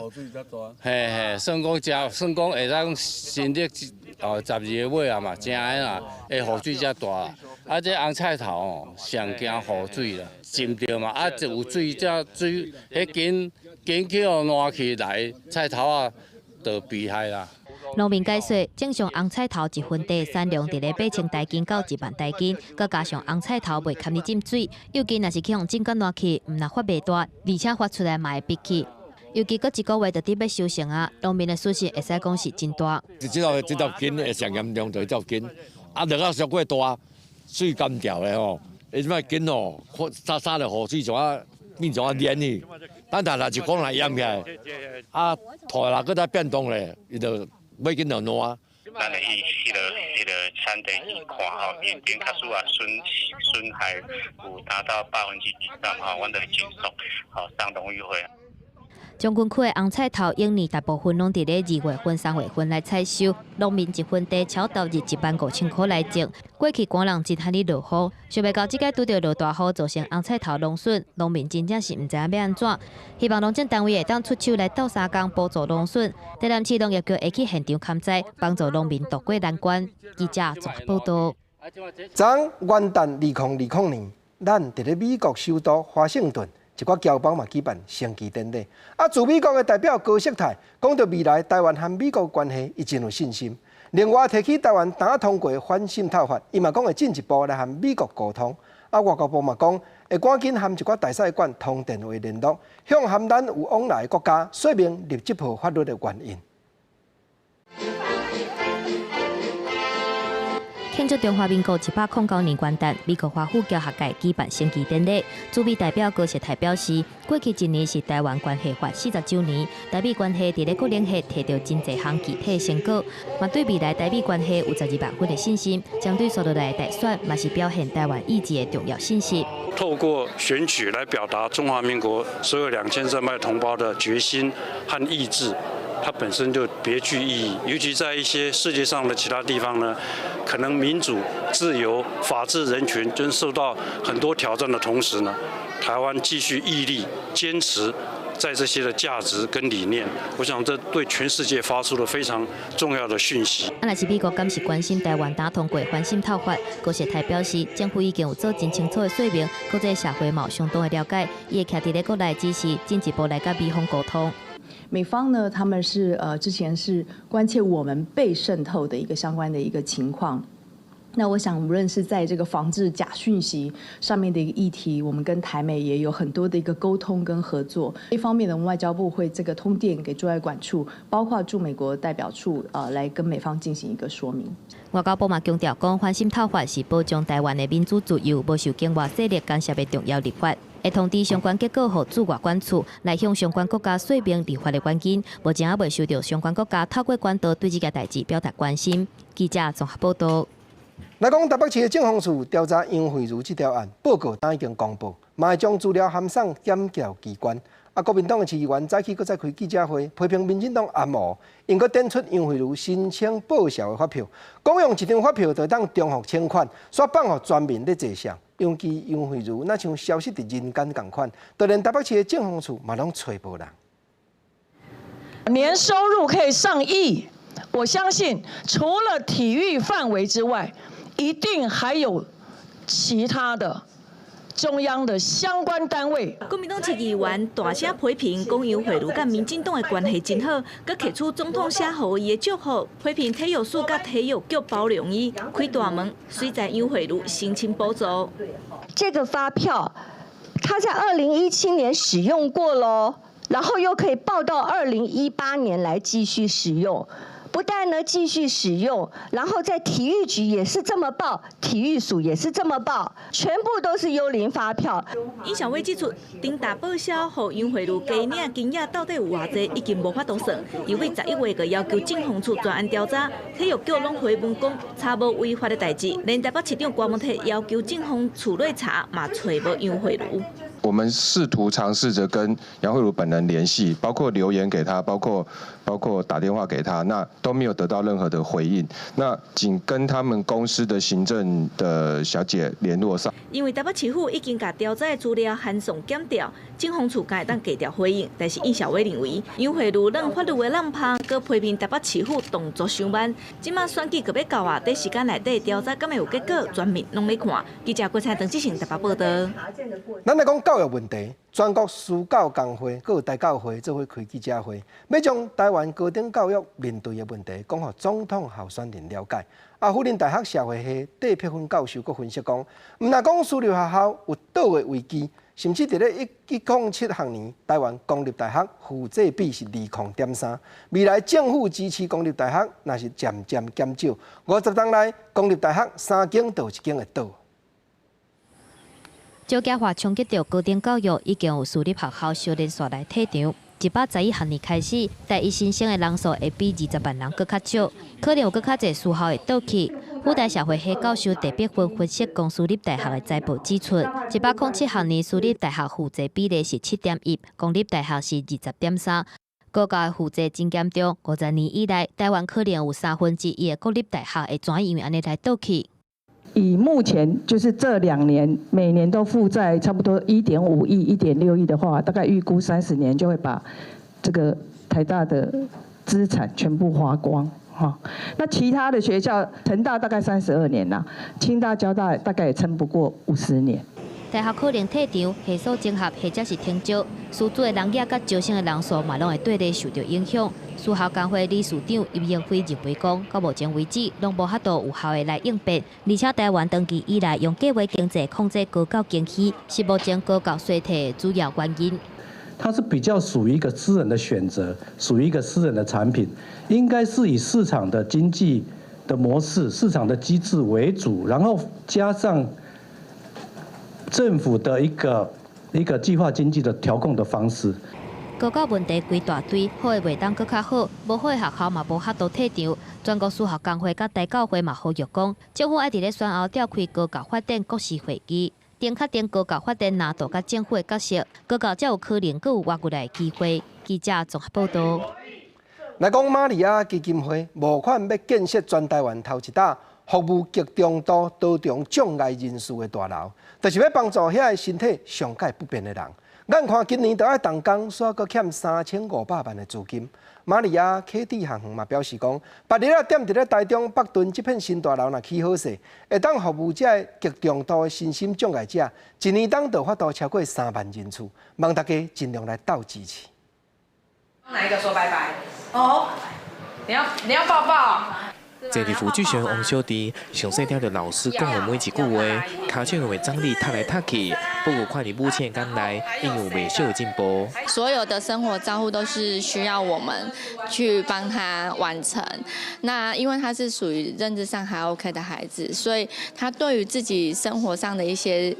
算讲会当新历12个尾啊嘛，正个啦，雨水遮大。啊，这红菜头哦，上惊雨水啦，浸着嘛，啊，就有水，这水迄紧去烂起来，菜头啊，就危害啦。农民解说，正常红菜头一分地产量伫咧8,000台斤到1万台斤，佮加上红菜头袂堪你浸水，尤其若是去用浸干烂去，毋但发袂大，而且发出来嘛会闭气。尤其搁1个月就伫要收成啊，农民的损失会使讲是真大。这条根会上严重，就这条根，啊，落啊上过大，水干掉的吼，伊即摆根哦，沙着雨水像啊变像啊黏去，咱若是讲来淹起来，啊土啦搁再变动咧，伊就尾根就烂。咱的迄个产地去看吼，因顶卡数啊损害有达到23%吼，阮就会尽速吼上农委会。将军区的红菜头永年大部分拢伫咧2月份、3月份来采收，农民一分地超投入15000块来种。过去寒人真罕哩落雨，想袂到即个拄着落大雨，造成红菜头农损，农民真正是毋知影要安怎。希望农政单位会当出手来斗3工补助农损。台南市农业局会去现场勘灾，帮助农民渡过难关。记者综合报道。昨元旦2020年，咱伫咧美国首都华盛顿。一寡侨胞嘛举办升旗典礼，自美国的代表高锡泰讲到未来台湾和美国关系伊真有信心。另外提起台湾打通过反渗透法，伊嘛讲会进一步来和美国沟通。外交部嘛讲会赶紧和一寡大使馆通电话联络，向和咱有往来的国家说明入这部法律的原因。庆祝中华民国109年元旦，美国华府教学界举办升旗典礼。驻美代表高锡泰表示，过去一年是台湾关系法40周年，台美关系伫咧各领域摕到真侪项具体成果，嘛对未来台美关系有12万分的信心。将对所落来的大选，嘛是表现台湾意志的重要信息。透过选举来表达中华民国所有2300同胞的决心和意志。它本身就别具意义。尤其在一些世界上的其他地方呢，可能民主、自由、法治、人权真受到很多挑战的同时呢，台湾继续毅力坚持在这些的价值跟理念，我想这对全世界发出了非常重要的讯息。若是美国敢是关心台湾打通过反渗透法，郭谢泰表示，政府已经有做真清楚的说明，国际社会嘛有相当的了解，伊会徛伫咧国内支持进一步来甲美方沟通。美方呢，他们是之前是关切我们被渗透的一个相关的一个情况。那我想，无论是在这个防治假讯息上面的一个议题，我们跟台美也有很多的一个沟通跟合作。一方面呢，我们外交部会这个通电给驻外管处，包括驻美国代表处，来跟美方进行一个说明。外交部嘛强调，讲反渗透法是保障台湾的民主自由，无受境外势力干涉的重要立法。会通知相关结果后驻外管处来向相关国家说明立法的原因，目前还未收到相关国家透过管道对这个代志表达关心。记者综合报道。来讲，台北市的政风处调查杨惠如这条案报告，已经公布，嘛会将资料函送检调机关。国民党的市议员早起再开记者会，批评民进党暗谋，因阁点出杨惠如申请报销的发票，讲用一张发票就当中户欠款，煞放予全民咧坐享。尤其杨惠如那像消失伫人间同款，就连台北市的政风处嘛拢找无人。年收入可以上亿，我相信除了体育范围之外，一定还有其他的中央的相关单位。国民党市议员大声批评，讲杨惠如甲民进党的关系真好，佮摕出总统写予伊的祝福，批评体育署甲体育局包容伊，开大门，随在杨惠如申请补助。这个发票，他在2017年使用过咯，然后又可以报到2018年来继续使用。不但呢继续使用，然后在体育局也是这么报，体育署也是这么报，全部都是幽灵发票。尹小薇指出，重大报销予杨惠如加领金额到底有偌济，已经无法度算。因为11月个要求政风处专案调查，体育局拢回文讲查无违法的代志，连台北市长郭文泰要求政风处内查，嘛找无杨惠如。我们试图尝试着跟杨惠如本人联系，包括留言给他，包括打电话给他，那都没有得到任何的回应。那仅跟他们公司的行政的小姐联络上。因为台北市府已经把调查的资料函送检调，政风处敢会当低调回应，但是尹小薇认为杨惠如让法律的滥拍，佮批评台北市府动作伤慢。即马选举佮要到啊，短时间内底调查敢会有结果，全民拢咧看。记者郭彩邓志成台北报道。咱来讲教育问题，全国私教工会、佮有大教会做伙开记者会，要将台湾高等教育面对的问题，讲予总统候选人了解。辅仁大学社会系戴碧芬教授佮分析讲，毋但讲私立学校有倒的危机，甚至伫咧107学年，台湾公立大学负债比是2.3%。未来政府支持公立大学，若是渐渐减少，50年内公立大学3间就1间会倒。少子化冲击到高等教育，已经有私立学校小连续来退场。111学年开始，第一新生的人数会比20万人更较少，可能有更较侪私校会倒去。复旦社会系教授戴碧芬分析，公私立大学的财报指出，107学年私立大学负债比例是7.1%，公立大学是20.3%。高教的负债增减中，50年以来，台湾可能有1/3的公立大学会怎因为安尼来倒去。以目前就是这2年每年都负债差不多1.5亿、1.6亿的话，大概预估30年就会把这个台大的资产全部花光。那其他的学校，成大大概32年啦，清大、交大大概也撑不过50年。大学可能退场，系数整合或者是停招，师资的人额甲招生的人数嘛，拢会对立受到影响。私校工会理事长叶永辉认为讲，到目前为止，拢无法度有效的来应变，而且台湾长期以来用计划经济控制高教经费，是目前高教衰退的主要原因。它是比较属于一个私人的选择，属于一个私人的产品，应该是以市场的经济的模式、市场的机制为主，然后加上政府的一个计划经济的调控的方式。高教问题规大堆，好的袂当搁较好，无好的学校嘛无法度退场。全国私校工会甲大教会嘛呼吁讲，政府爱伫咧选后召开高教发展国事会议，定确定高教发展难度甲政府的角色，高教才有可能搁有活过来的机会。记者综合报道。来讲马里亚基金会募款要建设全台湾头一搭服务极重度多重障碍人士的大楼，就是要帮助遐个身体上界不便的人。眼看今年就要动工，煞搁欠3500万的资金。马里亚科技行嘛表示讲，8日点伫咧台中北屯这片新大楼若起好势，会当服务这极重度的身心障碍者，一年当就发到超过3万人次，望大家尽量来斗支持。哪一个说拜拜？哦，你要抱抱。坐伫副主席王小弟，详细听着老师讲的每一句话，脚手会张力踢来踢去，不过看你目前间内已有未小的进步。所有的生活照护都是需要我们去帮他完成。那因为他是属于认知上还 OK 的孩子，所以他对于自己生活上的一些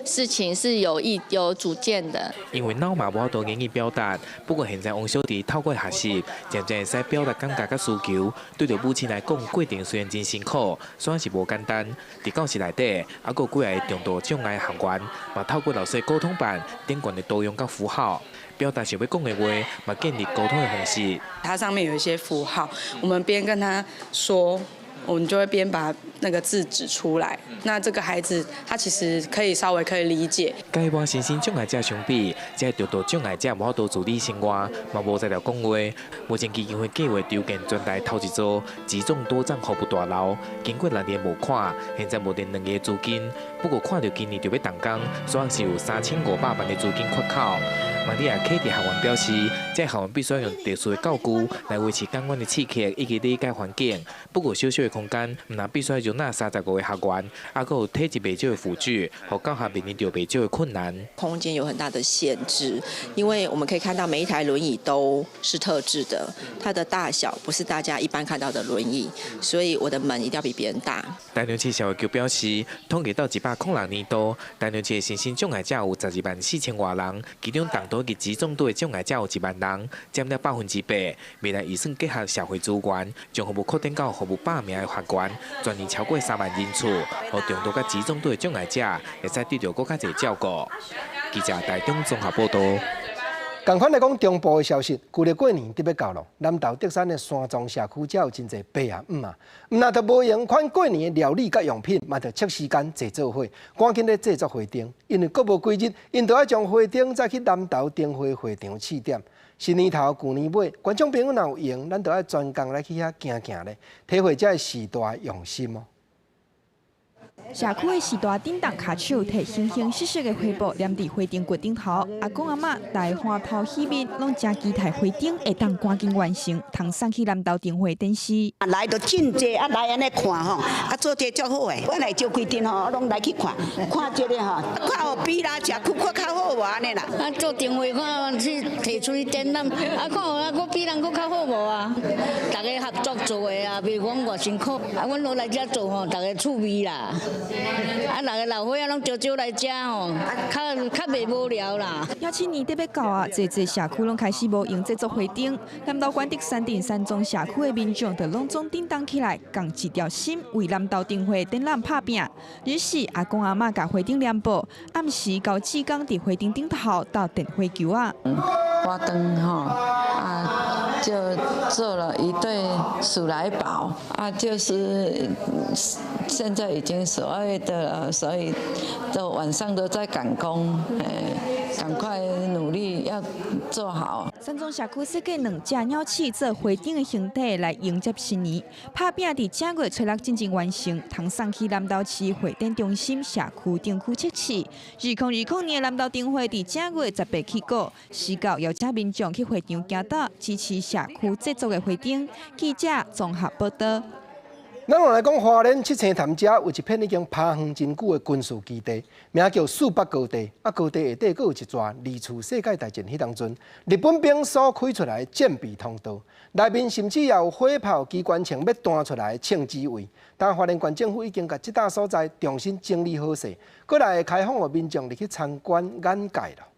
事情是有主见的。因为脑嘛无法度言语表达，不过现在王小弟透过学习，渐渐会使表达感觉甲需求，对着母亲来讲，过程虽然真辛苦，虽然是无简单。伫教室内底，还佫几个重度障碍学员，嘛透过老师沟通板顶悬的图样甲符号，表达想要讲的话，嘛建立沟通的方式。它上面有一些符号，我们边跟他说，我们就会边把那个字指出来。那这个孩子他其实稍微可以理解。甲一般身心障碍者相比，这重度障碍者无法度自理生活，嘛无在了讲话。目前基金会计划筹建全台头一座集中多站服务大楼，经过6年募款，现在募定2个资金。不过看到今年就要动工，所以是有3500万的资金缺口。马里亚科技学院表示，这学院必须要用特殊的教具来维持港湾的刺激以及理解环境。不过小小的空间，那必须要容纳35个学员，还佫有体质袂少的辅助，和教学面临着袂少的困难。空间有很大的限制，因为我们可以看到每一台轮椅都是特制的，它的大小不是大家一般看到的轮椅，所以我的门一定要比别人大。台中市社会局表示，统计到106年度，台中市的身心障碍者有12万4000多人，其中重度及集中度的障碍者有1万人，占了8%。未来预算结合社会资源，将服务扩展到服务100名的学员，全年超过3万人次，和重度甲集中度的障碍者会使得到更加侪照顾。记者台中综合报道。同款来讲，中部的消息，旧历过年伫要到咯。南投德山的山庄社区，才有真侪爸啊姆啊，那就无用款过年的料理甲用品，嘛着测时间制作伙，赶紧咧制作花灯。因为搁无几日，因就要将花灯再去南投灯会会场试点。新年头、旧年尾，观众朋友若有闲，咱就要专工来去遐行行咧，体会这时代用心哦。社区的时代叮当卡手摕形形色色的花布粘伫花灯骨顶头，阿公阿嬷大欢头喜面，拢真期待花灯会当赶紧完成，通送去南投灯会电视。来就真济，来安尼看吼，做这足好诶。我来招规定吼，拢来去看，看这个吼，看有比啦，社区较较好无安尼啦。做灯会看去提出去展览，看我比人较好无啊？大家合作做的啊，袂讲偌辛苦，阮落来遮做吼，大家趣味啦。大家老伙仔拢招招来食吼，较袂无聊啦。邀请年底要到啊，侪社区拢开始无用制作花灯。南投关德山顶山庄社区的民众就拢总叮当起来，共一条心为南投灯会展览拍拼。日时阿公阿嬷甲花灯联播，暗时到志工伫花灯顶头斗电花球啊。花灯就做了一对鼠来宝就是现在已经12月的了，所以都晚上都在赶工，赶快努力要做好。山庄社区设计2只鸟鼠做花灯的形体来迎接新年，拍拼伫正月初6进行完成，通送去南投市会展中心社区灯区测试。2020年南投灯会伫正月18起过，时到邀请民众去会场行道支持社区制作的花灯。记者综合报道。咱来讲，花莲七星潭遮有一片已经爬远真久的军事基地，名叫苏北高地。高地下底佫有一座二次世界大战迄当阵日本兵所开出来的战备通道，内面甚至也有火炮、机关枪要弹出来的枪支位。但花莲县政府已经把这笪所在重新整理好势，过来开放予民众入去参观眼界了。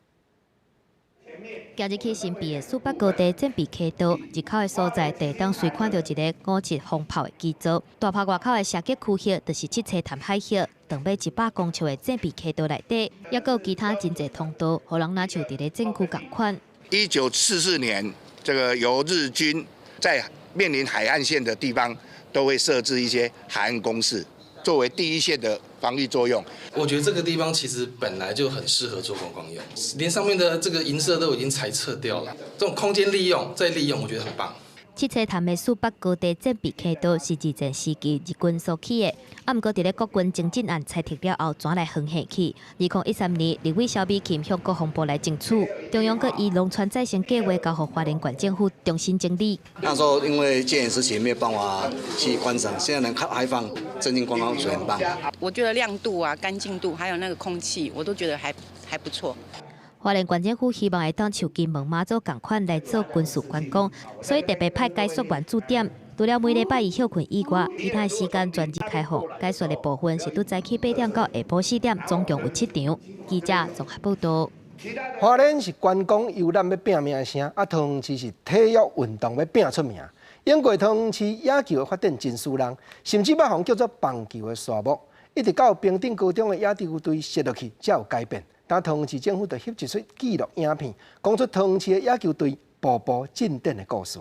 今日去新闭的苏北高地战备溪道入口的所在，地当随看到一个5级风炮的基座。大炮外口的射击区域，就是七星潭海域，长达100公尺的战备溪道内底，也有其他真侪通道，互人若像伫咧战区共款。1944年这个由日军在面临海岸线的地方，都会设置一些海岸工事，作为第一线的防御作用。我觉得这个地方其实本来就很适合做观光用，连上面的这个银色都已经裁撤掉了，这种空间利用再利用，我觉得很棒。汽车潭的苏北高地战备坑道是二战时期日军所起的，不过伫咧国军征进案裁撤了后，转来横下去。2013年，立委萧美琴向国防部来争取，中央阁以农村再生计划交予花莲县政府重新整理。那时候因为戒严时期没有办法去观赏，现在能开放增进观光，觉得很棒。我觉得亮度啊、干净度，还有那个空气，我都觉得还不错。花莲县政府希望会当像金门马祖同款来做军事观光，所以特别派解说员驻点。除了每礼拜一休困以外，其他时间全日开放。解说的部分是从早起8点到下晡4点，总共有7场。记者综合报道。花莲是观光游览要拼名声，桃园市是体育运动要拼出名。英国桃园市野球的发展真输人，甚至要互叫做棒球的沙漠，一直到平顶高中的野球队摔落去才有改变。但桃园市政府就翕一出纪录影片，讲出桃园市的野球队步步进展的故事。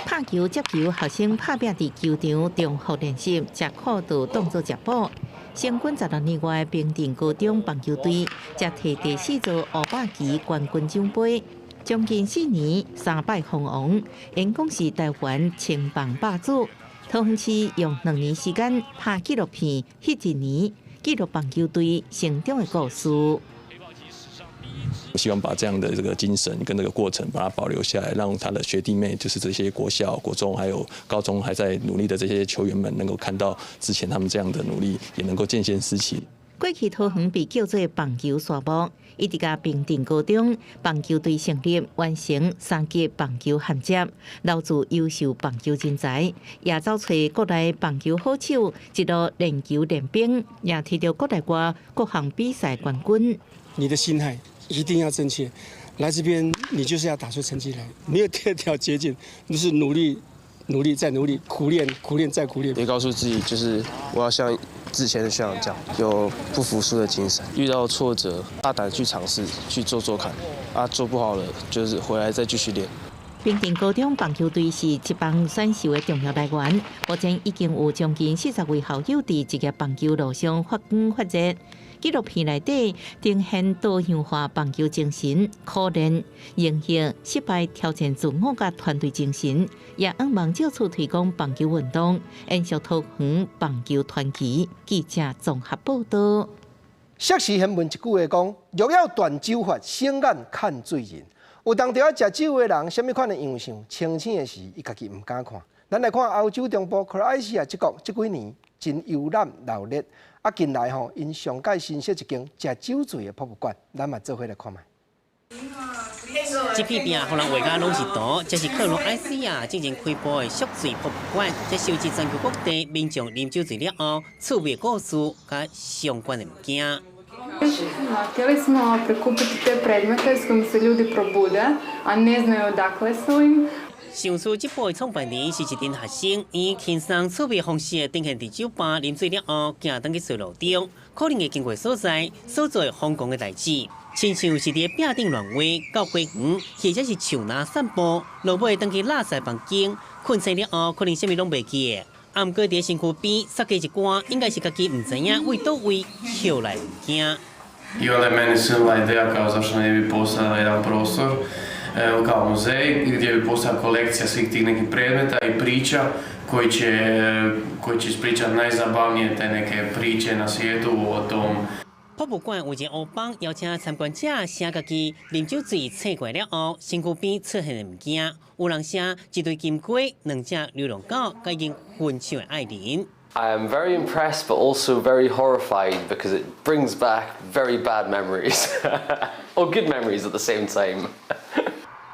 拍球、接球，学生拍拼伫球场重复练习，食苦度当作食补。成军16年外，平镇高中棒球队才摕第4座500期冠军奖杯。将近4年3摆封王，因讲是台湾青棒霸主。桃园市用2年时间拍纪录片，翕一年。记录棒球队成长的故事。我希望把这样的这个精神跟这个过程把它保留下来，让他的学弟妹，就是这些国小、国中还有高中还在努力的这些球员们，能够看到之前他们这样的努力，也能够见贤思齐。过去桃园被叫做棒球沙漠，一直到平镇高中棒球队成立，完成3级棒球衔接，留住优秀棒球人才，也找找国内棒球好手，一路练球练兵，也摕到国内外各项比赛冠军。你的心态一定要正确，来这边你就是要打出成绩来，没有第二条捷径，就是努力、努力再努力，苦练、苦练再苦练。也告诉自己，就是我要像之前的学长这样，有不服输的精神，遇到挫折大胆去尝试，去做看，做不好了就是回来再继续练。平镇高中棒球队是职棒选手的重要来源，目前已经有将近40位校友伫职业棒球路上发光发热。纪录片内底呈现多样化棒球精神、苦练、迎合失败、挑战自我甲团队精神，也希望借此推广棒球运动，延续桃园棒球传奇。记者综合报道。硕士新闻一句话讲：若要断酒法，先眼看水人。有当着食酒的人，什么款的样相？清醒的时，伊家己唔敢看。咱来看欧洲中部克罗埃西亚这国这几年真游览闹热。近来因上届新设一间食酒醉的博物馆，咱嘛做伙来看卖。这片片互人画家拢是图，这是克罗埃西亚进行开播的宿醉博物馆，这收集全球各地民众啉酒醉了后趣味故事甲相关的物件。Htjeli smo prikupiti te predmete s kojim se ljudi probude, a ne znaju odakle su im. 上次这部的创办人是一名学生，以轻松趣味方式呈现伫酒吧啉醉了后，行登去水路中，可能会经过所在所做疯狂的代志，亲像是伫壁顶乱画、到花园，或者是树林散步，落尾登去垃圾房间，困醒了后可能啥物拢袂记的。啊，毋过伫身躯边塞起一寡，应该是家己毋知影为倒位捡来物件。I onda je meni silna ideja kao zašto ne bi postojao jedan prostor kao muzej gdje bi postojala kolekcija svih tih nekih predmeta i priča koji će ispričati najzabavnije te neke priče na svijetu o tom. 博物馆有一个黑板，邀请参观者写家己啉酒醉醒过了后，身躯边出现的物件，有人写一对金龟、2只流浪狗，甲已经分手的爱人。I am very impressed, but also very horrified because it brings back very bad memories, or good memories at the same time.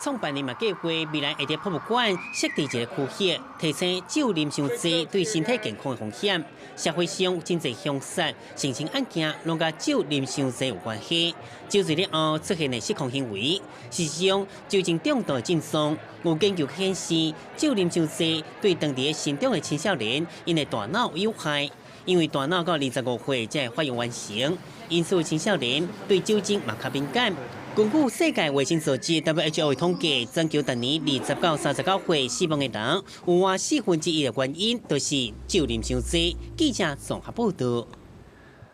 创办人嘛计划未来会伫博物馆设置一个区域，提醒酒啉伤济对身体健康的风险。社会上有真侪凶杀、性侵案件，拢甲酒啉伤济有关系。酒醉了后出现的失控行为，事实上酒精中毒的症状。有研究显示，酒啉伤济对当地成长的青少年，因的大脑有害，因为大脑到25岁才会发育完成，因此青少年对酒精嘛较敏感。根据世界卫生组织 WHO 的统计，全球当年29到39岁死亡的人，有约1/4的原因就是酒啉伤济。记者综合报道。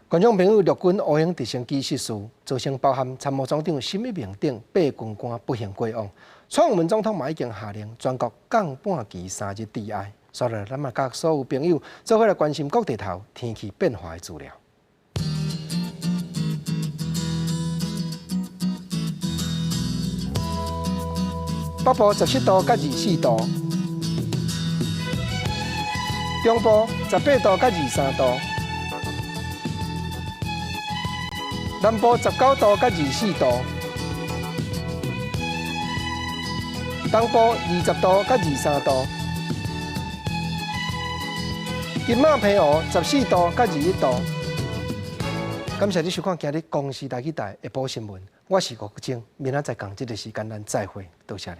观众朋友，陆军乌型直升机失事，造成包含参谋总长沈一鸣等8军官不幸过往。蔡英文总统嘛已经下令全国降半旗3日致哀。所以，咱嘛甲所有朋友做伙来关心各地头天气变化的资料。北部17度到24度，中部18度到23度，南部19度到24度，东部20度到23度，金马平湖14度到21度。感谢你收看今日公视台语台下晡新闻，我是吴国正，明仔载同这个时间咱再会，多谢你。